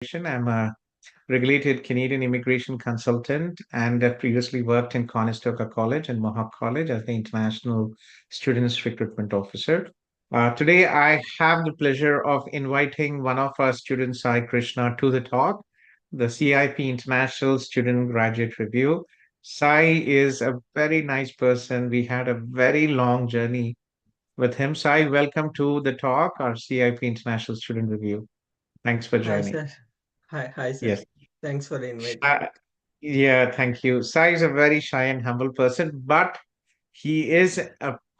I'm a regulated Canadian immigration consultant and I previously worked in Conestoga College and Mohawk College as the International Students Recruitment Officer. Today, I have the pleasure of inviting one of our students, Sai Krishna, to the talk, the CIP International Student Graduate Review. Sai is a very nice person. We had a very long journey with him. Sai, welcome to the talk, our CIP International Student Review. Thanks for Hi, joining. sir. Hi, sir. Yes. Thanks for the invite. Yeah, thank you. Sai is a very shy and humble person, but he's an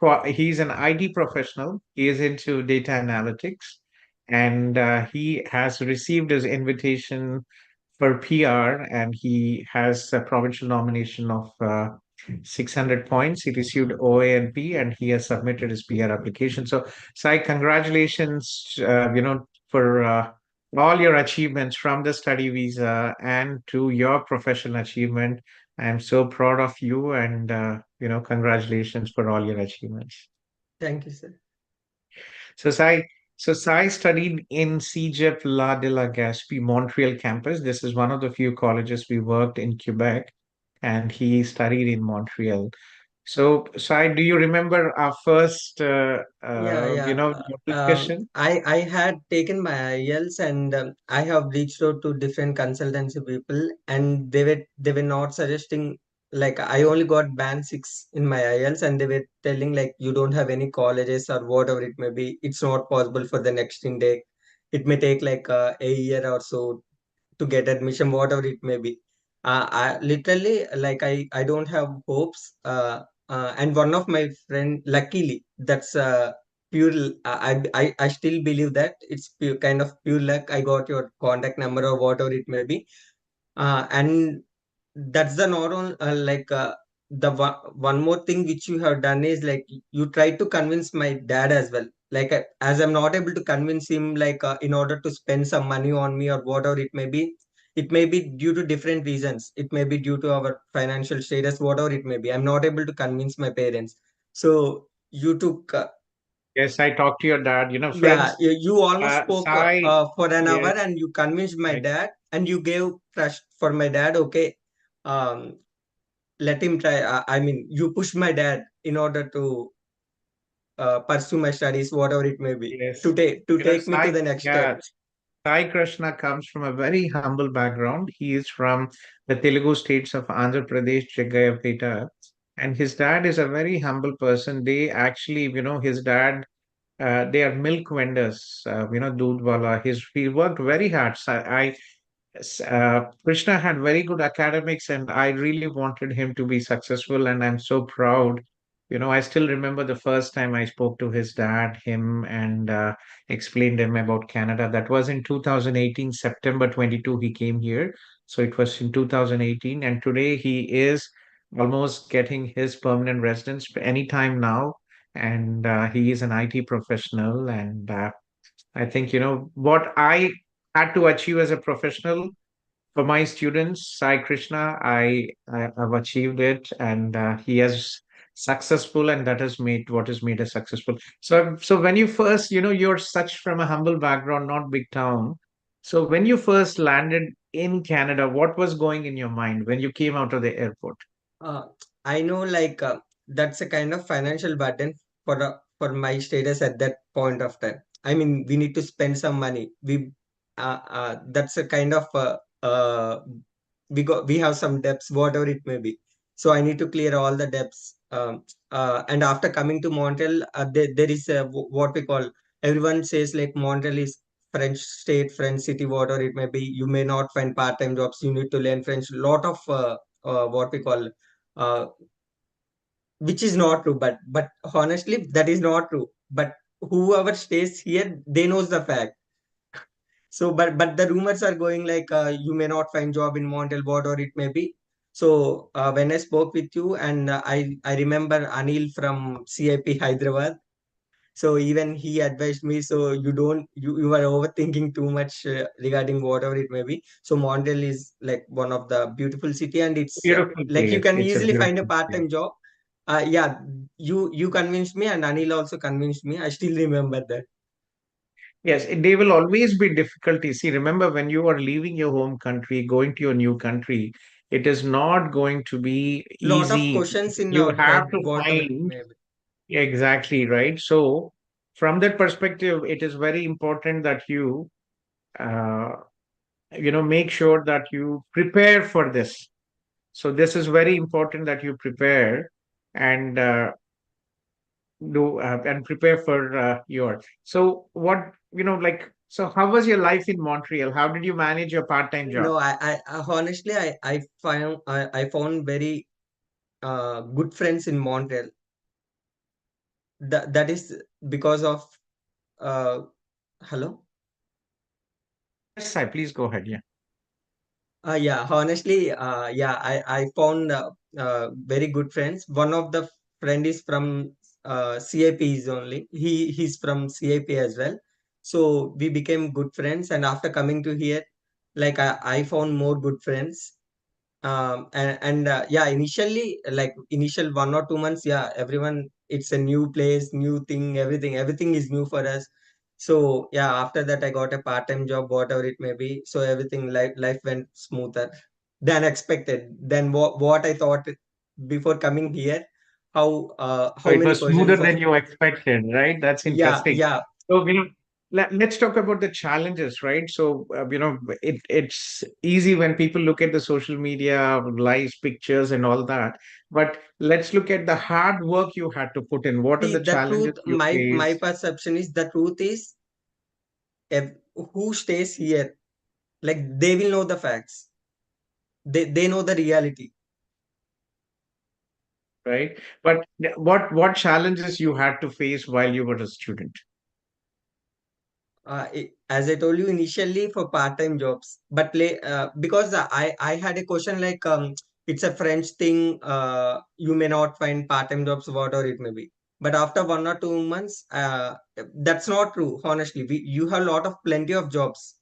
IT professional. He is into data analytics, and he has received his invitation for PR, and he has a provincial nomination of 600 points. He received OA and P, and he has submitted his PR application. So, Sai, congratulations, for all your achievements from the study visa and to your professional achievement. I'm so proud of you, and congratulations for all your achievements. Thank you, sir. So Sai, so Sai studied in CEGEP La de la Gaspé Montreal campus. This is one of the few colleges we worked in Quebec, and he studied in Montreal. So Sai, do you remember our first, Yeah, yeah. discussion? I had taken my IELTS and I have reached out to different consultancy people, and they were not suggesting, like, I only got band 6 in my IELTS, and they were telling like you don't have any colleges or whatever it may be. It's not possible for the next intake. It may take like a year or so to get admission, whatever it may be. I literally, like, I don't have hopes. And one of my friend, luckily, that's pure. I still believe that it's pure, kind of pure luck. I got your contact number or whatever it may be. And that's the not on the one more thing which you have done is like you tried to convince my dad as well. Like, as I'm not able to convince him, like, in order to spend some money on me or whatever it may be. It may be due to different reasons. It may be due to our financial status, whatever it may be. I'm not able to convince my parents. So you took, Yes, I talked to your dad. yeah, Friends, you almost spoke Sai, for an hour, yes, and you convinced my right. dad, and you gave trust for my dad. Okay, um, let him try. I mean, you push my dad in order to pursue my studies, whatever it may be, Yes. to take me to the next step. Yeah, Sai Krishna comes from a very humble background. He is from the Telugu states of Andhra Pradesh, Jaggayapeta, and his dad is a very humble person. They actually, his dad, they are milk vendors, Dudwala. He worked very hard. So Krishna had very good academics, and I really wanted him to be successful. And I'm so proud. I still remember the first time I spoke to his dad, him, and explained him about Canada. That was in 2018, September 22. He came here, so it was in 2018, and today he is almost getting his permanent residence anytime now. And he is an IT professional, and I think what I had to achieve as a professional for my students, Sai Krishna, I have achieved it, and he has successful, and that has made what has made us successful. So when you first, you're such from a humble background, not big town. So when you first landed in Canada, what was going in your mind when you came out of the airport? Uh, I know, like, that's a kind of financial burden for my status at that point of time. I mean, we need to spend some money. That's a kind of we have some debts, whatever it may be. So I need to clear all the debts. And after coming to Montreal, there is what we call, everyone says like Montreal is French state, French city, whatever it may be. You may not find part-time jobs. You need to learn French. Lot of what we call, uh, which is not true. But honestly, that is not true. But whoever stays here, they knows the fact. So, but the rumors are going like, you may not find job in Montreal, whatever it may be. So when I spoke with you, and I remember Anil from CIP Hyderabad. So even he advised me, so you are overthinking too much regarding whatever it may be. So Montreal is like one of the beautiful city, and it's Beautiful like you place. can It's a easily find a beautiful place. part-time job. Yeah, you convinced me, and Anil also convinced me. I still remember that. Yes, they will always be difficulties. See, remember when you are leaving your home country, going to your new country, it is not going to be Lot of easy. questions in You our have head, to whatever it find may be. exactly right. So, from that perspective, it is very important that uh, make sure that you prepare for this. So, this is very important that you prepare and do and prepare for your. So, what like? So, how was your life in Montreal? How did you manage your part-time job? No, I honestly, I found very good friends in Montreal. That is because of uh, hello. Yes, I please go ahead. Yeah. Yeah, honestly, yeah, I found very good friends. One of the friend is from CAP is only. He's from CAP as well. So we became good friends, and after coming to here, like I found more good friends. And yeah, initially, like initial 1 or 2 months, yeah, everyone, it's a new place, new thing, everything is new for us. So yeah, after that I got a part-time job, whatever it may be. So everything, life went smoother than expected, than what I thought before coming here. So How it many was smoother questions of, than you expected, right? That's yeah, interesting. yeah. So, let's talk about the challenges, right? So, it's easy when people look at the social media, lives, pictures, and all that. But let's look at the hard work you had to put in. What are See, the the challenges truth, you my faced, perception is, the truth is, who stays here, like they will know the facts, they know the reality. right? But what challenges you had to face while you were a student? As I told you initially, for part-time jobs, but because I had a question like, it's a French thing, you may not find part-time jobs, whatever it may be. But after 1 or 2 months, that's not true. Honestly, you have a lot of plenty of jobs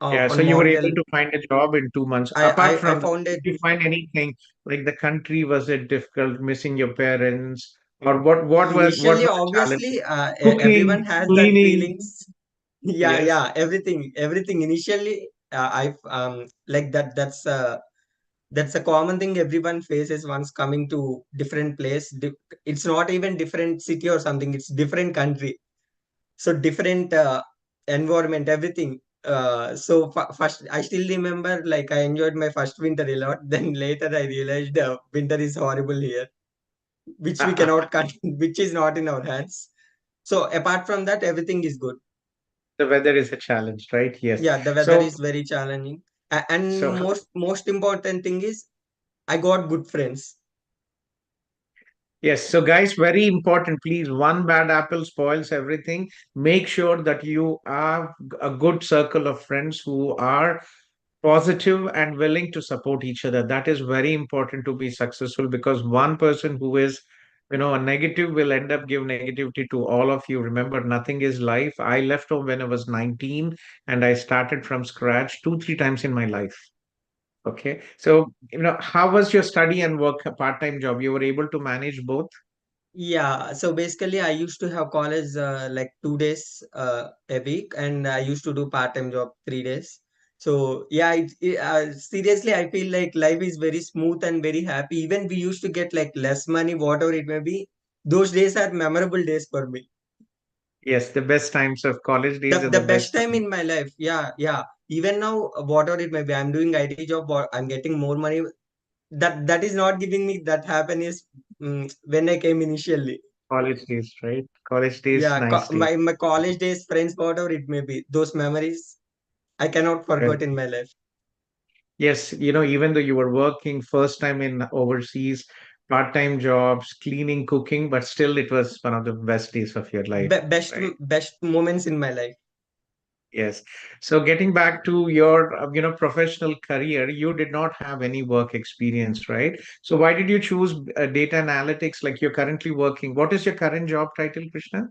Yeah, on so you were able Montel. to find a job in 2 months. I, Apart I from I that, found did it you find anything like the country? Was it difficult missing your parents? Or what initially, were the challenges? obviously, everyone Cooking, has that cleaning. feelings. Yeah, Yes. yeah, everything initially, I like that. That's a common thing everyone faces once coming to different place. It's not even different city or something. It's different country. So different environment, everything. So first, I still remember, like I enjoyed my first winter a lot. Then later I realized winter is horrible here, which we cannot cut, which is not in our hands. So apart from that, everything is good. The weather is a challenge, right? Yes. Yeah, the weather So, is very challenging. And so most important thing is, I got good friends. yes. So, guys, very important. Please, one bad apple spoils everything. Make sure that you have a good circle of friends who are positive and willing to support each other. That is very important to be successful because one person who is a negative will end up give negativity to all of you. Remember, nothing is life. I left home when I was 19 and I started from scratch 2 3 times in my life. Okay, so how was your study and work part-time job? You were able to manage both? Yeah, so basically, I used to have college like 2 days a week, and I used to do part-time job 3 days. So yeah, seriously, I feel like life is very smooth and very happy. Even we used to get like less money, whatever it may be. Those days are memorable days for me. Yes, the best times of college days are The the best best time times. in my life. Yeah, yeah. Even now, whatever it may be, I'm doing IT job, or I'm getting more money. That is not giving me that happiness, when I came initially. College days, right? College days, Yeah, nice days. my college days, friends, whatever it may be, those memories I cannot forget in my life. Yes, even though you were working first time in overseas, part-time jobs, cleaning, cooking, but still it was one of the best days of your life, right? Best moments in my life. Yes. So getting back to your, professional career, you did not have any work experience, right? So why did you choose data analytics like you're currently working? What is your current job title, Krishna?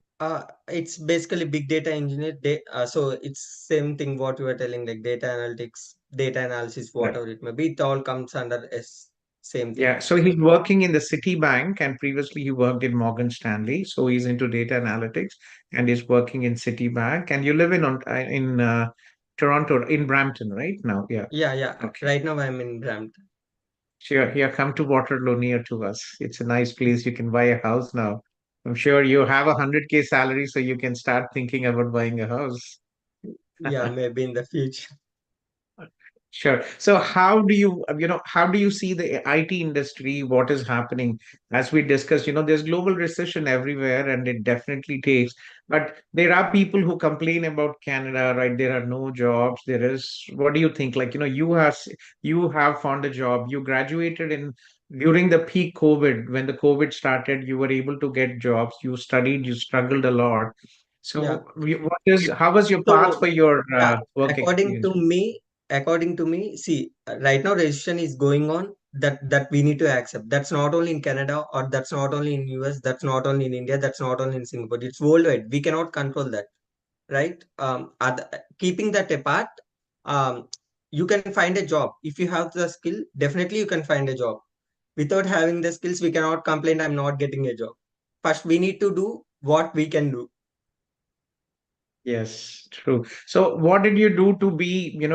It's basically big data engineer. So it's same thing what you were telling, like data analytics, data analysis, Right. whatever it may be. It all comes under S. Same thing. Yeah, so he's working in the Citibank, and previously he worked in Morgan Stanley. So he's into data analytics, and he's working in Citibank. And you live in Toronto, in Brampton, right now? Yeah. Yeah, yeah. Okay. Right now I'm in Brampton. Sure. Here, come to Waterloo near to us. It's a nice place. You can buy a house now. I'm sure you have a 100K salary, so you can start thinking about buying a house. Yeah, maybe in the future. Sure. So how do you see the IT industry, what is happening? As we discussed, there's global recession everywhere and it definitely takes, but there are people who complain about Canada, right? There are no jobs. What do you think? Like, you have found a job. You graduated in during the peak COVID. When the COVID started, you were able to get jobs. You studied, you struggled a lot. Yeah. So how was your path So for your yeah, work according experience? to me, according to me, see, right now recession is going on, that we need to accept. That's not only in Canada, or that's not only in US, that's not only in India, that's not only in Singapore. It's worldwide. We cannot control that, right? Keeping that apart, um, you can find a job if you have the skill. Definitely, you can find a job. Without having the skills, we cannot complain. I'm not getting a job. First, we need to do what we can do. Yes, true. So what did you do to be, I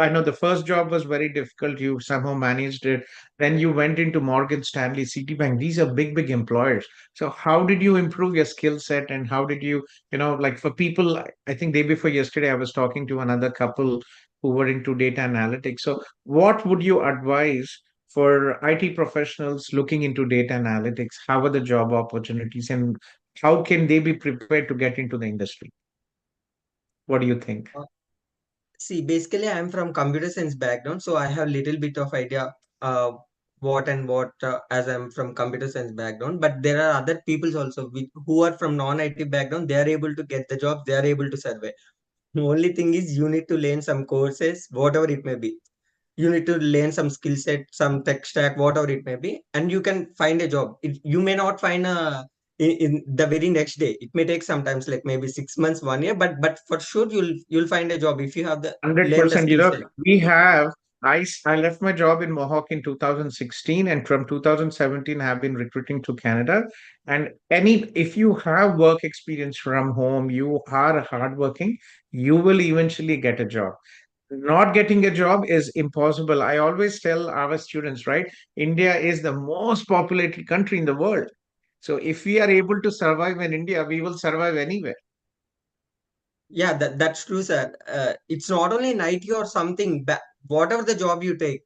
know the first job was very difficult. You somehow managed it. Then you went into Morgan Stanley, Citibank. These are big, big employers. So how did you improve your skill set and how did you, like for people, I think day before yesterday, I was talking to another couple who were into data analytics. So what would you advise for IT professionals looking into data analytics? How are the job opportunities and how can they be prepared to get into the industry? What do you think? See, basically, I'm from computer science background, so I have little bit of idea uh, what and what as I'm from computer science background. But there are other peoples also who are from non-IT background. They are able to get the job. They are able to survey. The only thing is you need to learn some courses, whatever it may be. You need to learn some skill set, some tech stack, whatever it may be, and you can find a job. You may not find in the very next day. It may take sometimes like maybe 6 months, 1 year, but for sure you'll find a job if you have the learn the 100%. skill set. I left my job in Mohawk in 2016, and from 2017, I have been recruiting to Canada. And if you have work experience from home, you are hardworking, you will eventually get a job. Not getting a job is impossible. I always tell our students, right? India is the most populated country in the world. So if we are able to survive in India, we will survive anywhere. Yeah, that's true, sir. It's not only in IT or something. Whatever the job you take,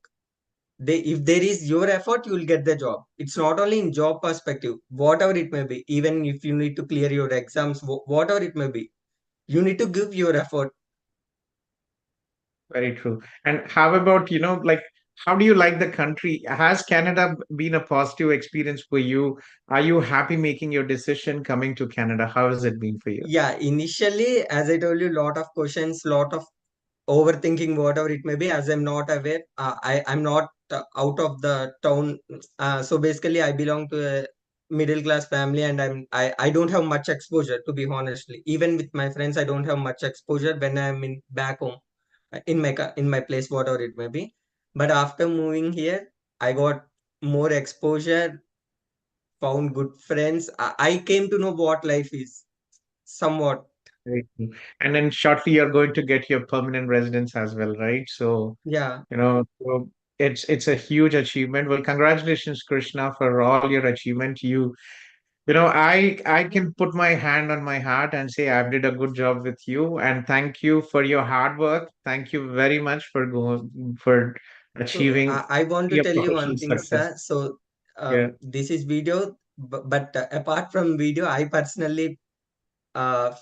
if there is your effort, you will get the job. It's not only in job perspective, whatever it may be. Even if you need to clear your exams, whatever it may be, you need to give your effort. Very true. And how about, like, how do you like the country? Has Canada been a positive experience for you? Are you happy making your decision coming to Canada? How has it been for you? Yeah, initially, as I told you, lot of questions, lot of overthinking, whatever it may be. As I'm not aware, I'm not out of the town. So basically, I belong to a middle class family, and I don't have much exposure, to be honestly. Even with my friends, I don't have much exposure when I'm in back home, in my place, whatever it may be. But after moving here, I got more exposure, found good friends. I came to know what life is somewhat. Very true. And then shortly you're going to get your permanent residence as well, right? So, Yeah. it's a huge achievement. Well, congratulations, Krishna, for all your achievement. I can put my hand on my heart and say I've did a good job with you, and thank you for your hard work. Thank you very much for So achieving I want to your tell you one professional thing, success. sir. So Yeah, this is video, but apart from video, I personally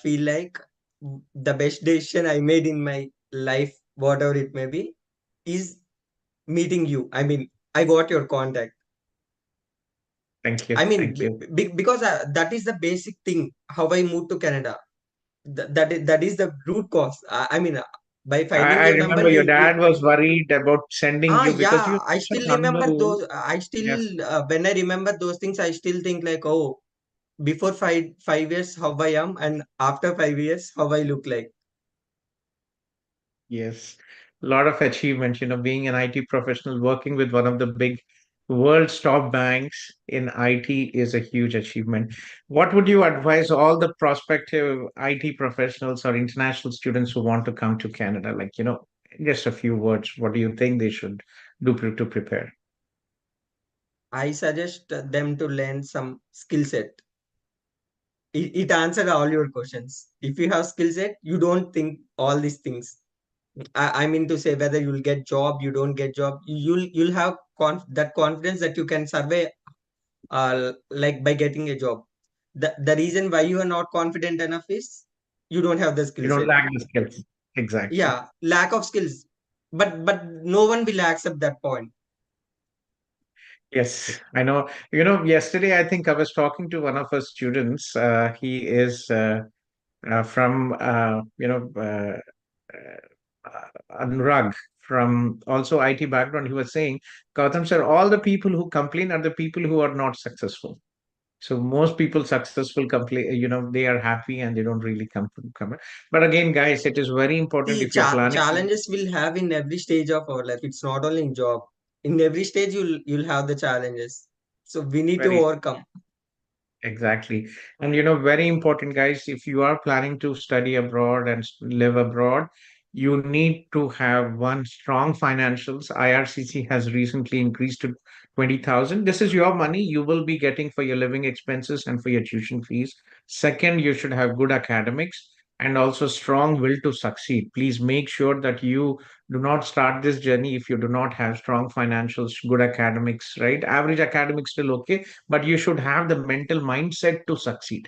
feel like the best decision I made in my life, whatever it may be, is meeting you. I mean, I got your contact. thank you, I mean, thank you. because that is the basic thing. How I moved to Canada. That is the root cause. I mean, by finding I your number, remember your dad was worried about sending you because yeah, you're I such still an remember unknown. those. I Yes, still, when I remember those things, I still think like, oh, before five years, how I am, and after 5 years, how I look like. yes. A lot of achievements, being an IT professional, working with one of the big world's top banks in IT is a huge achievement. What would you advise all the prospective IT professionals or international students who want to come to Canada? Like, just a few words. What do you think they should do to prepare? I suggest them to learn some skill set. It answered all your questions. If you have skill set, you don't think all these things. I mean to say whether you'll get job, you don't get job, you'll have that confidence that you can survey like by getting a job. The reason why you are not confident enough is you don't have the You skill don't set. lack the skills. Exactly. Yeah, lack of skills. But no one will accept that point. Yes, I know. Yesterday I think I was talking to one of our students. He is from Anurag from also IT background. He was saying, Gautam sir, all the people who complain are the people who are not successful. So most people successful complain, they are happy and they don't really come. But again, guys, it is very important See, if you're planning. challenges will have in every stage of our life. It's not only in job. In every stage, you'll have the challenges. So we need to Very overcome. Exactly. And very important, guys, if you are planning to study abroad and live abroad, you need to have one strong financials. IRCC has recently increased to 20,000. This is your money you will be getting for your living expenses and for your tuition fees. Second, you should have good academics and also strong will to succeed. Please make sure that you do not start this journey if you do not have strong financials, good academics, right? Average academics still okay, but you should have the mental mindset to succeed,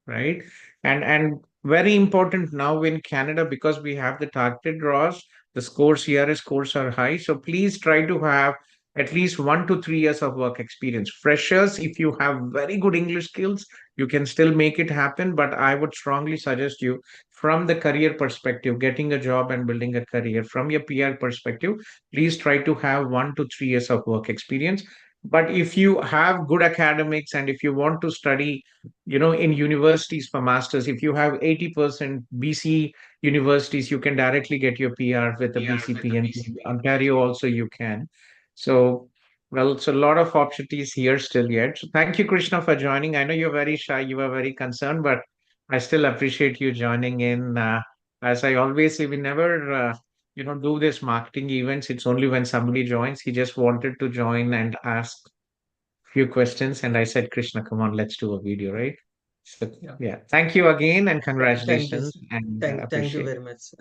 right? And very important now in Canada, because we have the targeted draws, the scores here scores are high, so please try to have at least 1 to 3 years of work experience. Freshers, if you have very good English skills, you can still make it happen, but I would strongly suggest you, from the career perspective, getting a job and building a career from your PR perspective, please try to have 1 to 3 years of work experience. But if you have good academics and if you want to study, in universities for masters, if you have 80% BC universities, you can directly get your PR with a BCP, and in Ontario also you can. So, well, it's a lot of opportunities here still yet. So thank you, Krishna, for joining. I know you're very shy, you are very concerned, but I still appreciate you joining in. As I always say, we never do this marketing events. It's only when somebody joins. He just wanted to join and ask few questions, and I said, Krishna, come on, let's do a video, right? So Yeah. yeah, thank you again, and Thank you. congratulations, and Thank you appreciate very much.